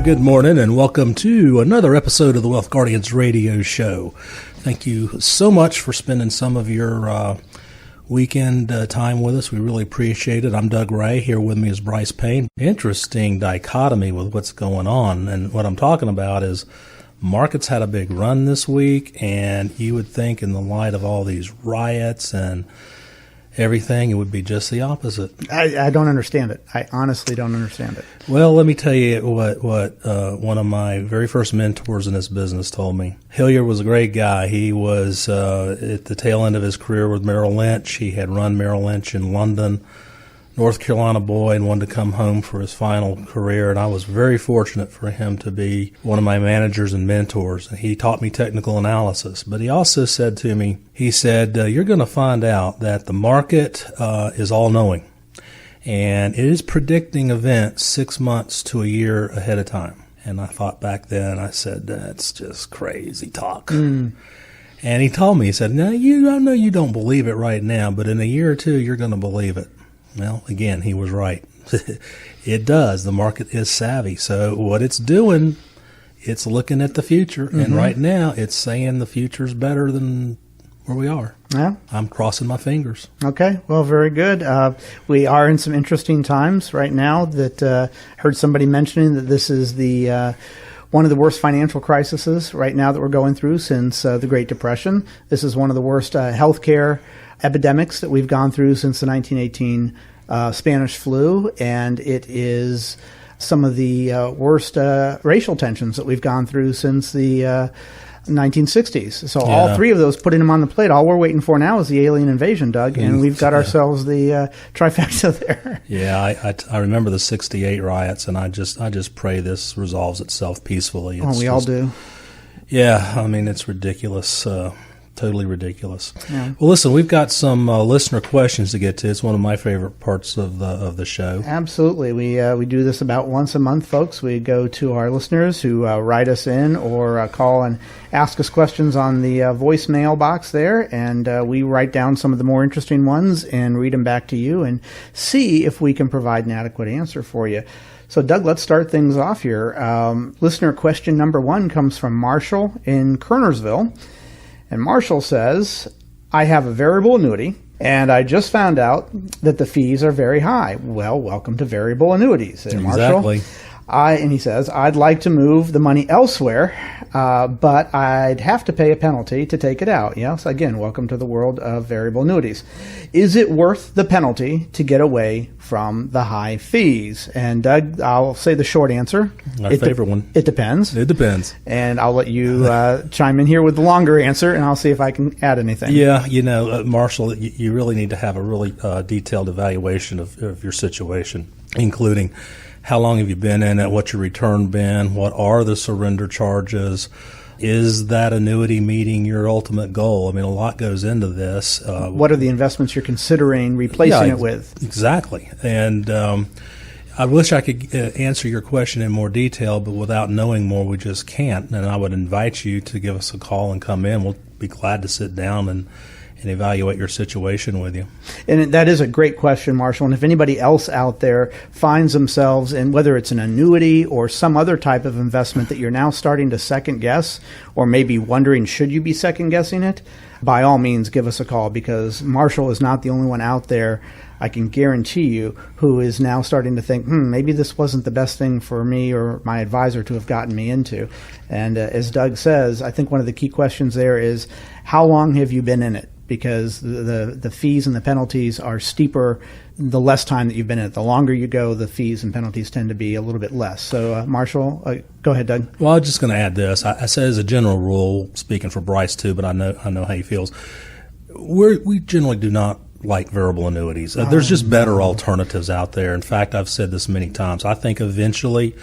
Good morning and welcome to another episode of the Wealth Guardians radio show. Thank you so much for spending some of your weekend time with us. We really appreciate it. I'm Doug Ray. Here with me is Brice Payne. Interesting dichotomy with what's going on. And what I'm talking about is markets had a big run this week, and you would think in the light of all these riots and everything, it would be just the opposite. I don't understand it. I honestly don't understand it. Well, let me tell you what one of my very first mentors in this business told me. Hilliard was a great guy. He was at the tail end of his career with Merrill Lynch. He had run Merrill Lynch in London, North Carolina boy, and wanted to come home for his final career. And I was very fortunate for him to be one of my managers and mentors. He taught me technical analysis. But he also said to me, he said, you're going to find out that the market is all-knowing. And it is predicting events 6 months to a year ahead of time. And I thought back then, I said, that's just crazy talk. And he told me, he said, I know you don't believe it right now, but in a year or two, you're going to believe it. Well, again, he was right. It does. The market is savvy. So what it's doing, it's looking at the future. Mm-hmm. And right now, it's saying the future's better than where we are. Yeah. I'm crossing my fingers. Okay. Well, very good. We are in some interesting times right now that heard somebody mentioning that this is the one of the worst financial crises right now that we're going through since the Great Depression. This is one of the worst healthcare epidemics that we've gone through since the 1918 Spanish flu, and it is some of the worst racial tensions that we've gone through since the 1960s. So all three of those, putting them on the plate, all we're waiting for now is the alien invasion, Doug, and we've got ourselves the trifecta there. Yeah, I remember the 68 riots, and I just pray this resolves itself peacefully. We all do. Yeah, I mean, it's ridiculous. Totally ridiculous. Yeah. Well, listen, we've got some listener questions to get to. It's one of my favorite parts of the show. Absolutely. We do this about once a month, folks. We go to our listeners who write us in or call and ask us questions on the voicemail box there, and we write down some of the more interesting ones and read them back to you and see if we can provide an adequate answer for you. So, Doug, let's start things off here. Listener question number 1 comes from Marshall in Kernersville. And Marshall says, I have a variable annuity, and I just found out that the fees are very high. Well, welcome to variable annuities, Marshall. Exactly. And he says, I'd like to move the money elsewhere, but I'd have to pay a penalty to take it out. Yes, again, welcome to the world of variable annuities. Is it worth the penalty to get away from the high fees? And Doug, I'll say the short answer. Our favorite one. It depends. It depends. And I'll let you chime in here with the longer answer, and I'll see if I can add anything. Yeah, Marshall, you really need to have a really detailed evaluation of your situation, including how long have you been in it? What's your return been? What are the surrender charges? Is that annuity meeting your ultimate goal? I mean, a lot goes into this. What are the investments you're considering replacing it with? Exactly. And I wish I could answer your question in more detail, but without knowing more, we just can't. And I would invite you to give us a call and come in. We'll be glad to sit down and evaluate your situation with you. And that is a great question, Marshall. And if anybody else out there finds themselves in, whether it's an annuity or some other type of investment that you're now starting to second guess, or maybe wondering, should you be second guessing it? By all means, give us a call, because Marshall is not the only one out there, I can guarantee you, who is now starting to think, maybe this wasn't the best thing for me or my advisor to have gotten me into. And as Doug says, I think one of the key questions there is, how long have you been in it? Because the fees and the penalties are steeper the less time that you've been in it. The longer you go, the fees and penalties tend to be a little bit less. So, Marshall, go ahead, Doug. Well, I'm just going to add this. I say as a general rule, speaking for Brice too, but I know how he feels. We generally do not like variable annuities. There's just better alternatives out there. In fact, I've said this many times. I think eventually,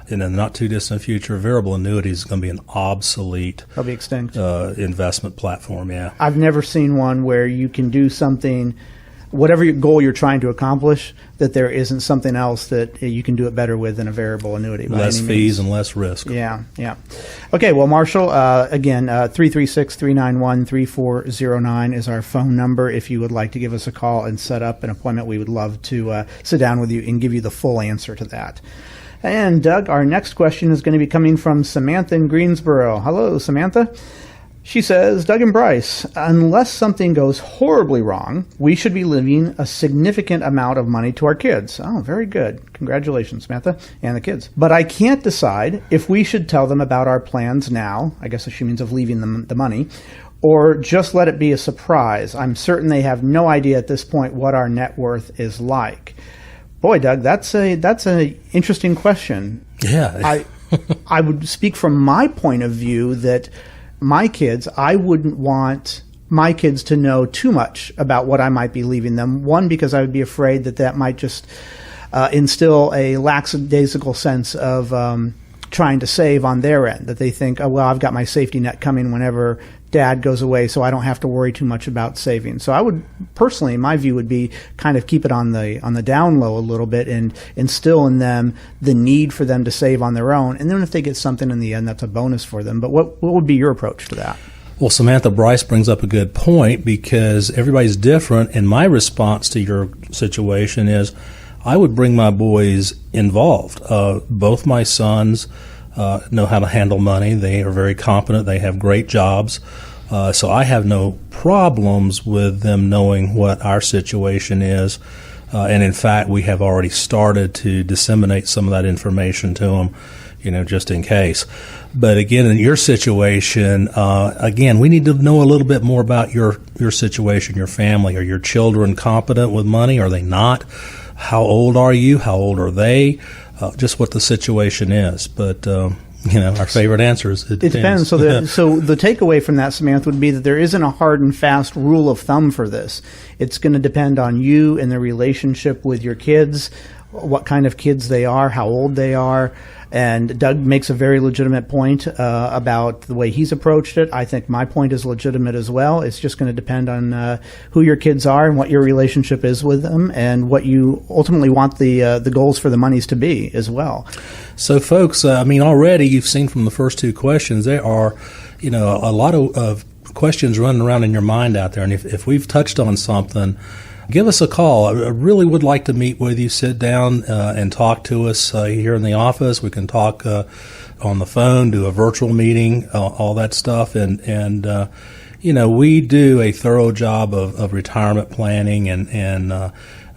in the not too distant future, variable annuities is going to be an obsolete, they'll be extinct, investment platform. Yeah, I've never seen one where you can do something, whatever goal you're trying to accomplish, that there isn't something else that you can do it better with than a variable annuity. Less fees and less risk. Yeah. Okay, well, Marshall, again, 336-391-3409 is our phone number. If you would like to give us a call and set up an appointment, we would love to sit down with you and give you the full answer to that. And Doug, our next question is going to be coming from Samantha in Greensboro. Hello, Samantha. She says, Doug and Brice, unless something goes horribly wrong, we should be leaving a significant amount of money to our kids. Oh, very good. Congratulations, Samantha, and the kids. But I can't decide if we should tell them about our plans now, I guess she means of leaving them the money, or just let it be a surprise. I'm certain they have no idea at this point what our net worth is like. Boy, Doug, that's an interesting question. Yeah. I would speak from my point of view that my kids, I wouldn't want my kids to know too much about what I might be leaving them. One, because I would be afraid that might just instill a lackadaisical sense of trying to save on their end, that they think, oh, well, I've got my safety net coming whenever Dad goes away, so I don't have to worry too much about saving. So I would personally, my view would be kind of keep it on the down low a little bit and instill in them the need for them to save on their own. And then if they get something in the end, that's a bonus for them. But what would be your approach to that? Well, Samantha, Brice brings up a good point because everybody's different. And my response to your situation is I would bring my boys involved. Both my sons know how to handle money. They are very competent. They have great jobs. So I have no problems with them knowing what our situation is. And in fact, we have already started to disseminate some of that information to them, just in case. But again, in your situation, we need to know a little bit more about your situation, your family. Are your children competent with money? Are they not? How old are you? How old are they? Just what the situation is. But, our favorite answer is it depends. So the takeaway from that, Samantha, would be that there isn't a hard and fast rule of thumb for this. It's going to depend on you and the relationship with your kids, what kind of kids they are, how old they are. And Doug makes a very legitimate point about the way he's approached it. I think my point is legitimate as well. It's just going to depend on who your kids are and what your relationship is with them and what you ultimately want the goals for the monies to be as well. So, folks, already you've seen from the first two questions, there are, a lot of questions running around in your mind out there. And if we've touched on something, give us a call. I really would like to meet with you, sit down and talk to us here in the office. We can talk on the phone, do a virtual meeting, all that stuff. And we do a thorough job of retirement planning and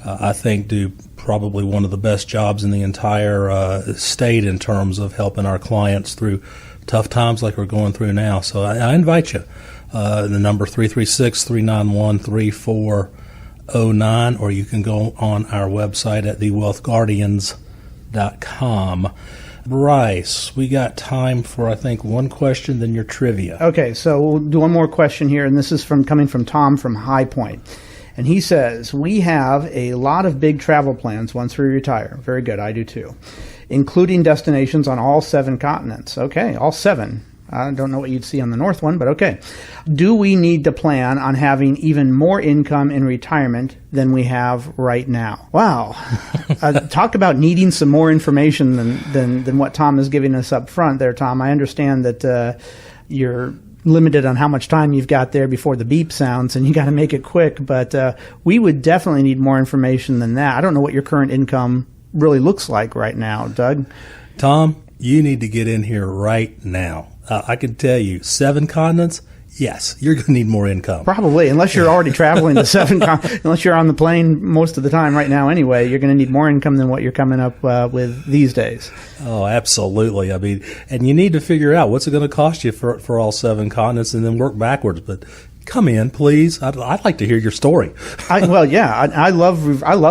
I think do probably one of the best jobs in the entire state in terms of helping our clients through tough times like we're going through now. So I invite you. The number 336-391-3409, or you can go on our website at thewealthguardians.com. Brice, we got time for, I think, one question, then your trivia. Okay, so we'll do one more question here, and this is coming from Tom from High Point. And he says, we have a lot of big travel plans once we retire. Very good, I do too. Including destinations on all 7 continents. Okay, all 7. I don't know what you'd see on the north one, but okay. Do we need to plan on having even more income in retirement than we have right now? Wow. Talk about needing some more information than what Tom is giving us up front there, Tom. I understand that you're limited on how much time you've got there before the beep sounds, and you got to make it quick, but we would definitely need more information than that. I don't know what your current income really looks like right now, Doug. Tom, you need to get in here right now. I can tell you, 7 continents, yes, you're going to need more income. Probably, unless you're already traveling to 7 continents. Unless you're on the plane most of the time right now anyway, you're going to need more income than what you're coming up with these days. Oh, absolutely. And you need to figure out what's it going to cost you for all 7 continents and then work backwards. But come in, please. I'd like to hear your story. I love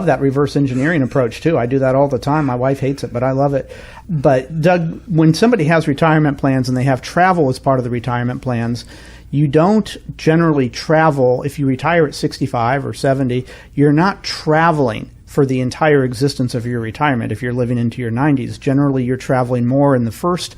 that reverse engineering approach too. I do that all the time. My wife hates it, but I love it. But Doug, when somebody has retirement plans and they have travel as part of the retirement plans, you don't generally travel if you retire at 65 or 70. You're not traveling for the entire existence of your retirement if you're living into your 90s. Generally, you're traveling more in the first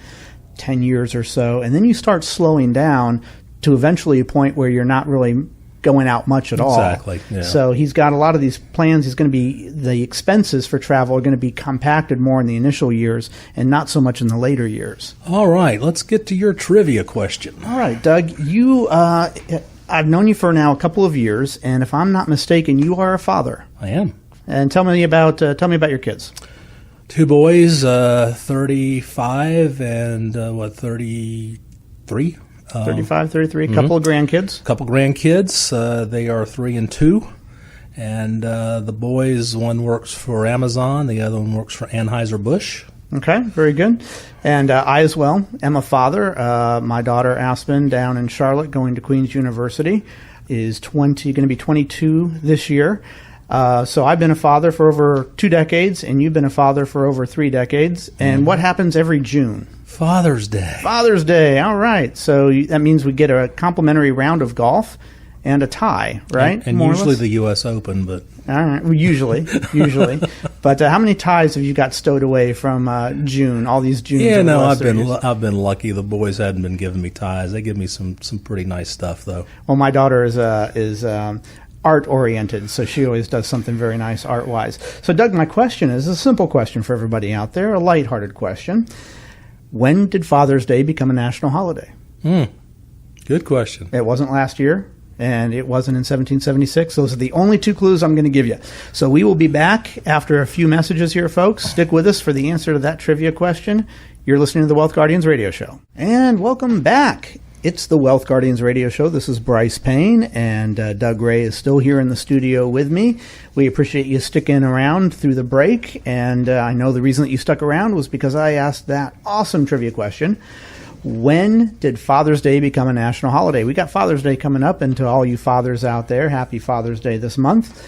10 years or so, and then you start slowing down to eventually a point where you're not really going out much at all. Exactly. Yeah. So he's got a lot of these plans. The expenses for travel are going to be compacted more in the initial years and not so much in the later years. All right, let's get to your trivia question. All right, Doug, I've known you for now a couple of years, and if I'm not mistaken, you are a father. I am. And tell me about your kids. 2 boys, 35 and 33? 35, 33, a couple of grandkids. A couple grandkids. They are 3 and 2. And the boys, one works for Amazon, the other one works for Anheuser-Busch. Okay, very good. And I as well am a father. My daughter Aspen down in Charlotte going to Queen's University is going to be 22 this year. So I've been a father for over 2 decades, and you've been a father for over 3 decades. And what happens every June? Father's Day. Father's Day. All right. So that means we get a complimentary round of golf and a tie, right? And usually the U.S. Open, but... All right. Well, usually. But how many ties have you got stowed away from June, all these Junes? Yeah, no, I've been lucky. The boys hadn't been giving me ties. They give me some pretty nice stuff, though. Well, my daughter is art-oriented, so she always does something very nice art-wise. So, Doug, my question is a simple question for everybody out there, a lighthearted question. When did Father's Day become a national holiday? Good question. It wasn't last year, and it wasn't in 1776. Those are the only 2 clues I'm going to give you. So we will be back after a few messages here, folks. Stick with us for the answer to that trivia question. You're listening to the Wealth Guardians Radio Show. And welcome back. It's the Wealth Guardians Radio Show. This is Brice Payne, and Doug Ray is still here in the studio with me. We appreciate you sticking around through the break, and I know the reason that you stuck around was because I asked that awesome trivia question. When did Father's Day become a national holiday? We got Father's Day coming up, and to all you fathers out there, happy Father's Day this month.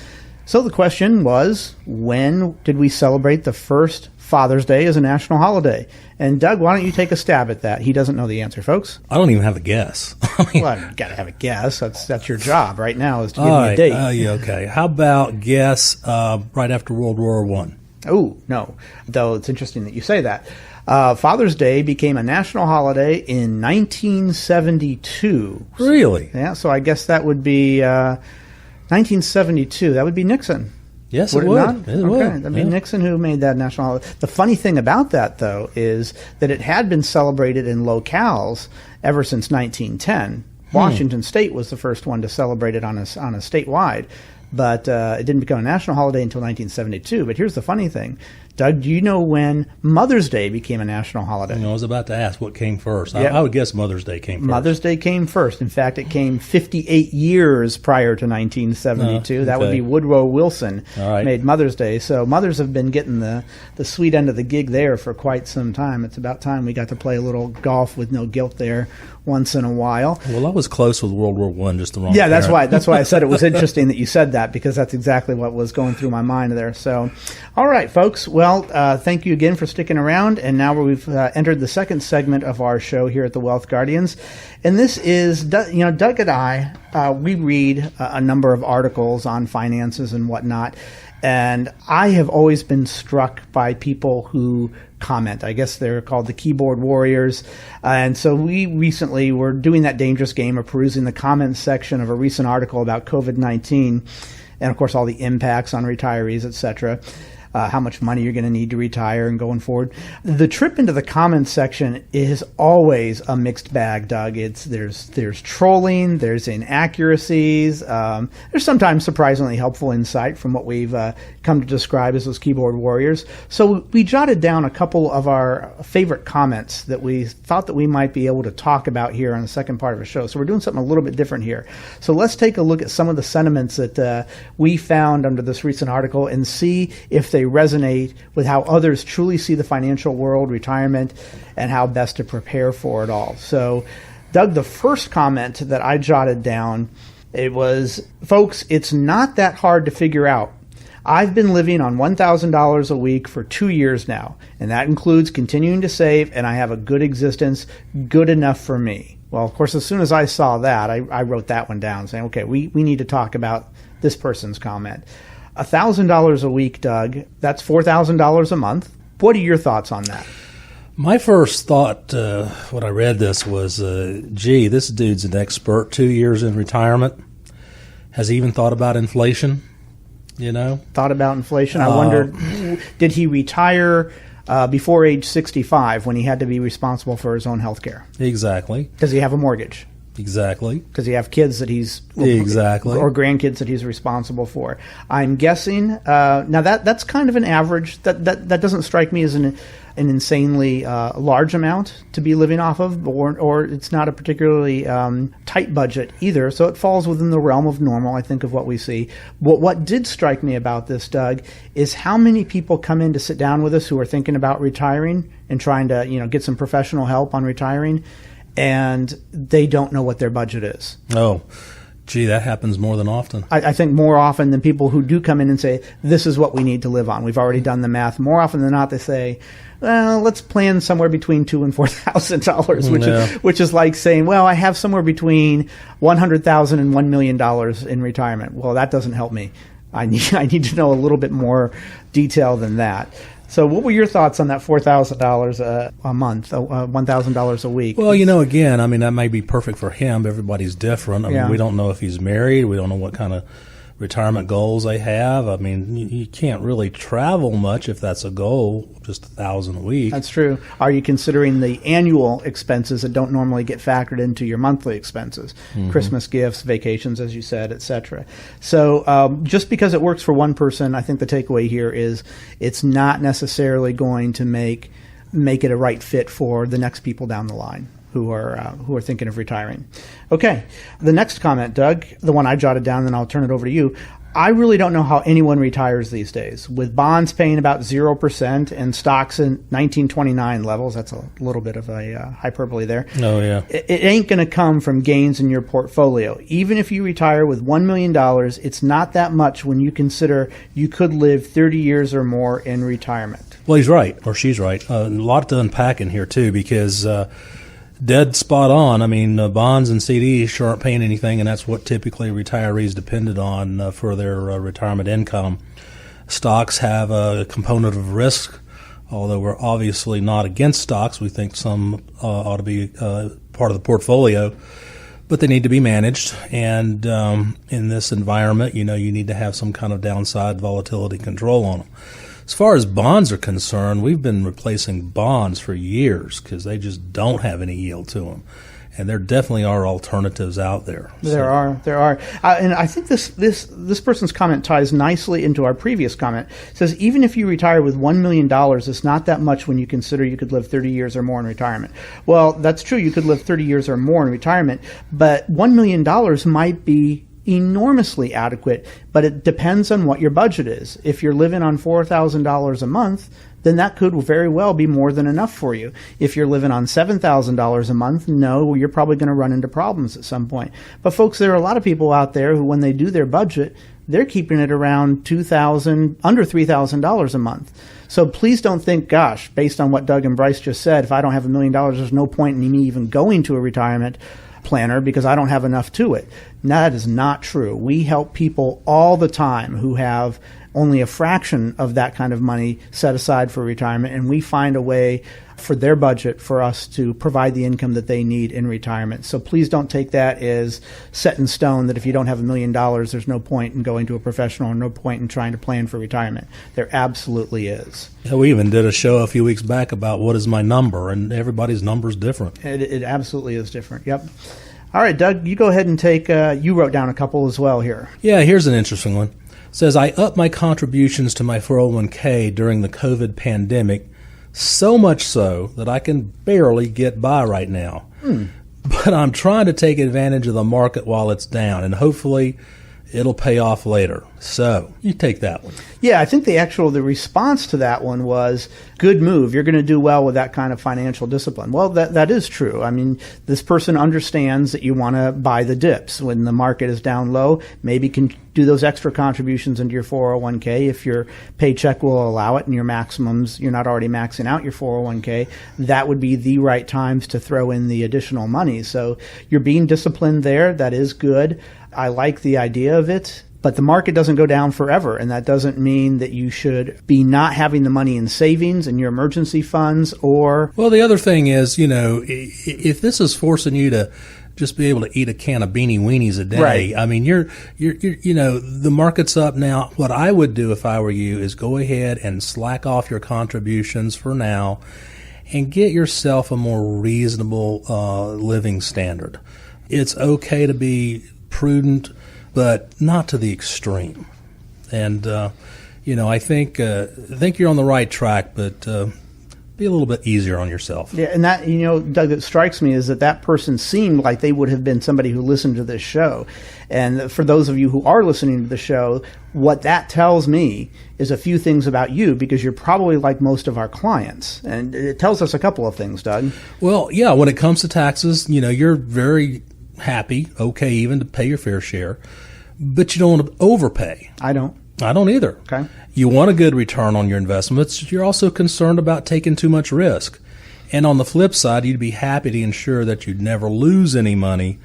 So the question was, when did we celebrate the first Father's Day as a national holiday? And Doug, why don't you take a stab at that? He doesn't know the answer, folks. I don't even have a guess. Well, you got to have a guess. That's your job right now, is to give me a date. Yeah, okay. How about guess right after World War I? Oh, no. Though it's interesting that you say that. Father's Day became a national holiday in 1972. Really? Yeah, so I guess that would be 1972. That would be Nixon. Yes, would it would. Not? It would. Okay, that'd be Nixon who made that national holiday. The funny thing about that, though, is that it had been celebrated in locales ever since 1910. Washington State was the first one to celebrate it on a statewide, but it didn't become a national holiday until 1972. But here's the funny thing. Doug, do you know when Mother's Day became a national holiday? I was about to ask what came first. Yep. I would guess Mother's Day came first. Mother's Day came first. In fact, it came 58 years prior to 1972. Okay. That would be Woodrow Wilson All right. made Mother's Day. So mothers have been getting the sweet end of the gig there for quite some time. It's about time we got to play a little golf with no guilt there once in a while. Well, I was close with World War I, just the wrong. Yeah, that's parent. why I said it was interesting that you said that, because that's exactly what was going through my mind there. So, all right, folks. Well, thank you again for sticking around. And now we've entered the second segment of our show here at the Wealth Guardians. And this is, Doug and I, we read a number of articles on finances and whatnot. And I have always been struck by people who comment. I guess they're called the keyboard warriors. And so we recently were doing that dangerous game of perusing the comments section of a recent article about COVID-19 and, of course, all the impacts on retirees, et cetera. How much money you're going to need to retire and going forward. The trip into the comments section is always a mixed bag, Doug. There's trolling, there's inaccuracies, there's sometimes surprisingly helpful insight from what we've come to describe as those keyboard warriors. So we jotted down a couple of our favorite comments that we thought that we might be able to talk about here on the second part of the show. So we're doing something a little bit different here. So let's take a look at some of the sentiments that we found under this recent article and see if they resonate with how others truly see the financial world, retirement, and how best to prepare for it all. So, Doug, the first comment that I jotted down, it was, folks, it's not that hard to figure out. I've been living on $1,000 a week for 2 years now, and that includes continuing to save, and I have a good existence, good enough for me. Well, of course, as soon as I saw that, I wrote that one down, saying, okay, we need to talk about this person's comment. $1,000 a week, Doug, that's $4,000 a month. What are your thoughts on that? My first thought when I read this was, gee, this dude's an expert, 2 years in retirement. Has he even thought about inflation? Thought about inflation. I wondered, did he retire before age 65 when he had to be responsible for his own health care? Exactly. Does he have a mortgage? Exactly. Because you have kids that he's Exactly. or grandkids that he's responsible for. I'm guessing now that's kind of an average. That doesn't strike me as an insanely large amount to be living off of, or it's not a particularly tight budget either. So it falls within the realm of normal, I think, of what we see. What did strike me about this, Doug, is how many people come in to sit down with us who are thinking about retiring and trying to get some professional help on retiring, and they don't know what their budget is. Oh, gee, that happens more than often. I think more often than people who do come in and say, this is what we need to live on. We've already done the math. More often than not, they say, well, let's plan somewhere between $2,000 and $4,000, which is like saying, well, I have somewhere between $100,000 and $1 million in retirement. Well, that doesn't help me. I need to know a little bit more detail than that. So what were your thoughts on that $4,000 a month, $1,000 a week? Well, again, that may be perfect for him, but everybody's different. I mean, we don't know if he's married. We don't know what kind of retirement goals they have. I mean, you can't really travel much if that's a goal, just $1,000 a week. That's true. Are you considering the annual expenses that don't normally get factored into your monthly expenses? Mm-hmm. Christmas gifts, vacations, as you said, etc. So just because it works for one person, I think the takeaway here is it's not necessarily going to make it a right fit for the next people down the line who are thinking of retiring. Okay, the next comment, Doug, the one I jotted down, then I'll turn it over to you. I really don't know how anyone retires these days. With bonds paying about 0% and stocks in 1929 levels, that's a little bit of a hyperbole there. Oh, yeah. It ain't going to come from gains in your portfolio. Even if you retire with $1 million, it's not that much when you consider you could live 30 years or more in retirement. Well, he's right, or she's right. A lot to unpack in here, too, because dead spot on. I mean, bonds and CDs sure aren't paying anything, and that's what typically retirees depended on for their retirement income. Stocks have a component of risk, although we're obviously not against stocks. We think some ought to be part of the portfolio, but they need to be managed. And in this environment, you need to have some kind of downside volatility control on them. As far as bonds are concerned, we've been replacing bonds for years because they just don't have any yield to them. And there definitely are alternatives out there. There are. And I think this person's comment ties nicely into our previous comment. It says, even if you retire with $1 million, it's not that much when you consider you could live 30 years or more in retirement. Well, that's true. You could live 30 years or more in retirement, but $1 million might be enormously adequate, but it depends on what your budget is. If you're living on $4,000 a month, then that could very well be more than enough for you. If you're living on $7,000 a month, no, you're probably going to run into problems at some point. But folks, there are a lot of people out there who, when they do their budget, they're keeping it around under $3,000 a month. So please don't think, gosh, based on what Doug and Brice just said, if I don't have $1 million, there's no point in me even going to a retirement planner because I don't have enough to it. Now, that is not true. We help people all the time who have only a fraction of that kind of money set aside for retirement, and we find a way for their budget for us to provide the income that they need in retirement. So please don't take that as set in stone that if you don't have $1 million, there's no point in going to a professional or no point in trying to plan for retirement. There absolutely is. Yeah, we even did a show a few weeks back about what is my number, and everybody's number is different. It absolutely is different. Yep. All right, Doug, you go ahead and take, you wrote down a couple as well here. Yeah, here's an interesting one. It says, I upped my contributions to my 401k during the COVID pandemic, so much so that I can barely get by right now. But I'm trying to take advantage of the market while it's down, and hopefully it'll pay off later. So you take that one. Yeah, I think the response to that one was, good move. You're going to do well with that kind of financial discipline. Well, that is true. I mean, this person understands that you want to buy the dips. When the market is down low, maybe can do those extra contributions into your 401k if your paycheck will allow it and your maximums, you're not already maxing out your 401k. That would be the right times to throw in the additional money. So you're being disciplined there. That is good. I like the idea of it. But the market doesn't go down forever, and that doesn't mean that you should be not having the money in savings and your emergency funds or... Well, the other thing is, if this is forcing you to just be able to eat a can of Beanie Weenies a day, right. I mean, you're the market's up now. What I would do if I were you is go ahead and slack off your contributions for now and get yourself a more reasonable living standard. it's okay to be prudent, but not to the extreme. And, I think you're on the right track, but be a little bit easier on yourself. Yeah, and that, Doug, that strikes me is that person seemed like they would have been somebody who listened to this show. And for those of you who are listening to the show, what that tells me is a few things about you, because you're probably like most of our clients. And it tells us a couple of things, Doug. Well, yeah, when it comes to taxes, you're very happy, okay, even to pay your fair share, but you don't want to overpay. I don't either. Okay. You want a good return on your investments. You're also concerned about taking too much risk. And on the flip side, you'd be happy to ensure that you'd never lose any money,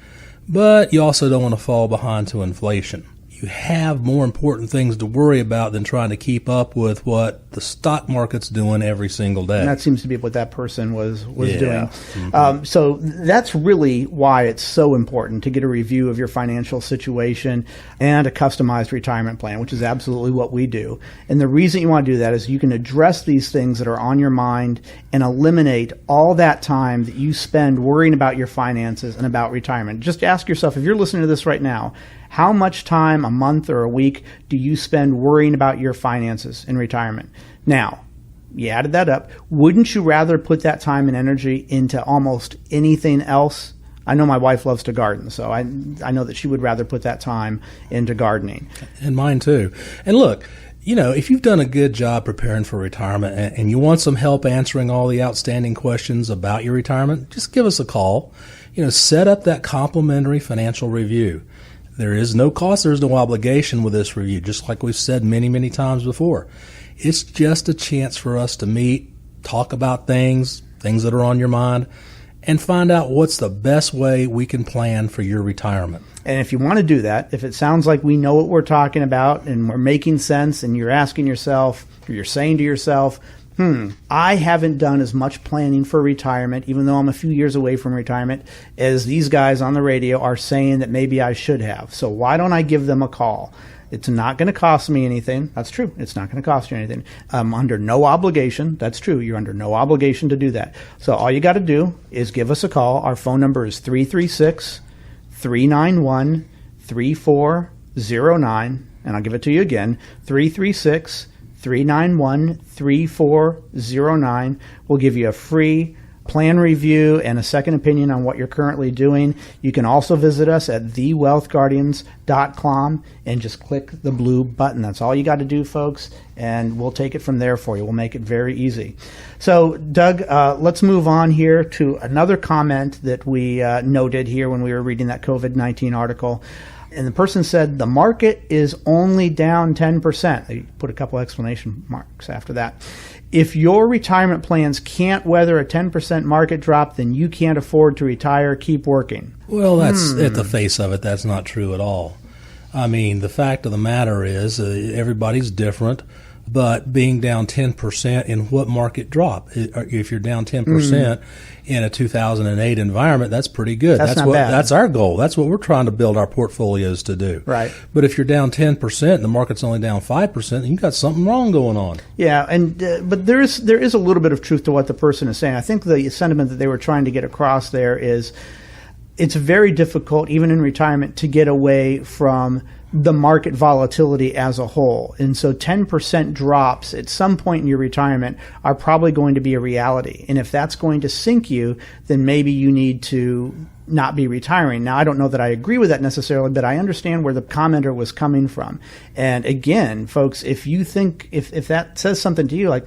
but you also don't want to fall behind to inflation. You have more important things to worry about than trying to keep up with what the stock market's doing every single day. And that seems to be what that person was doing. Mm-hmm. So that's really why it's so important to get a review of your financial situation and a customized retirement plan, which is absolutely what we do. And the reason you want to do that is you can address these things that are on your mind and eliminate all that time that you spend worrying about your finances and about retirement. Just ask yourself, if you're listening to this right now, how much time a month or a week do you spend worrying about your finances in retirement? Now, you added that up. Wouldn't you rather put that time and energy into almost anything else? I know my wife loves to garden, so I know that she would rather put that time into gardening. And mine too. And look, if you've done a good job preparing for retirement and you want some help answering all the outstanding questions about your retirement, just give us a call. Set up that complimentary financial review. There is no cost, there's no obligation with this review, just like we've said many, many times before. It's just a chance for us to meet, talk about things that are on your mind, and find out what's the best way we can plan for your retirement. And if you want to do that, if it sounds like we know what we're talking about and we're making sense and you're asking yourself, or you're saying to yourself, I haven't done as much planning for retirement, even though I'm a few years away from retirement, as these guys on the radio are saying that maybe I should have. So why don't I give them a call? It's not going to cost me anything. That's true. It's not going to cost you anything. I'm under no obligation. That's true. You're under no obligation to do that. So all you got to do is give us a call. Our phone number is 336-391-3409. And I'll give it to you again, 336-391-3409. We'll give you a free plan review and a second opinion on what you're currently doing. You can also visit us at thewealthguardians.com and just click the blue button. That's all you got to do, folks, and we'll take it from there for you. We'll make it very easy. So, Doug, let's move on here to another comment that we noted here when we were reading that COVID-19 article. And the person said, the market is only down 10%. They put a couple exclamation marks after that. If your retirement plans can't weather a 10% market drop, then you can't afford to retire. Keep working. Well, that's at the face of it, that's not true at all. I mean, the fact of the matter is everybody's different, but being down 10% in what market drop? If you're down 10% in a 2008 environment, that's pretty good. That's not bad. That's our goal. That's what we're trying to build our portfolios to do. Right. But if you're down 10% and the market's only down 5%, then you've got something wrong going on. Yeah, and but there is a little bit of truth to what the person is saying. I think the sentiment that they were trying to get across there is it's very difficult, even in retirement, to get away from the market volatility as a whole. And so 10% drops at some point in your retirement are probably going to be a reality. And if that's going to sink you, then maybe you need to not be retiring. Now, I don't know that I agree with that necessarily, but I understand where the commenter was coming from. And again, folks, if you think, if that says something to you like,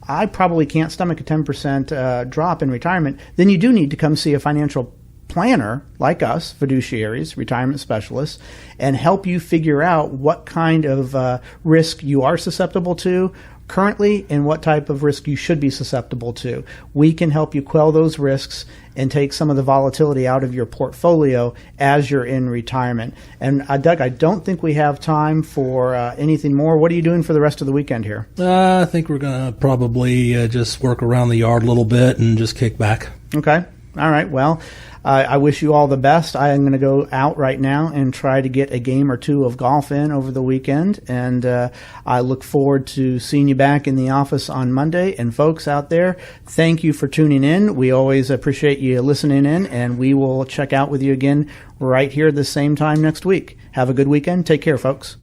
I probably can't stomach a 10% drop in retirement, then you do need to come see a financial planner like us, fiduciaries, retirement specialists, and help you figure out what kind of risk you are susceptible to currently and what type of risk you should be susceptible to. We can help you quell those risks and take some of the volatility out of your portfolio as you're in retirement. And Doug, I don't think we have time for anything more. What are you doing for the rest of the weekend here? I think we're going to probably just work around the yard a little bit and just kick back. Okay. All right. Well, I wish you all the best. I am going to go out right now and try to get a game or two of golf in over the weekend. And I look forward to seeing you back in the office on Monday. And folks out there, thank you for tuning in. We always appreciate you listening in, and we will check out with you again right here at the same time next week. Have a good weekend. Take care, folks.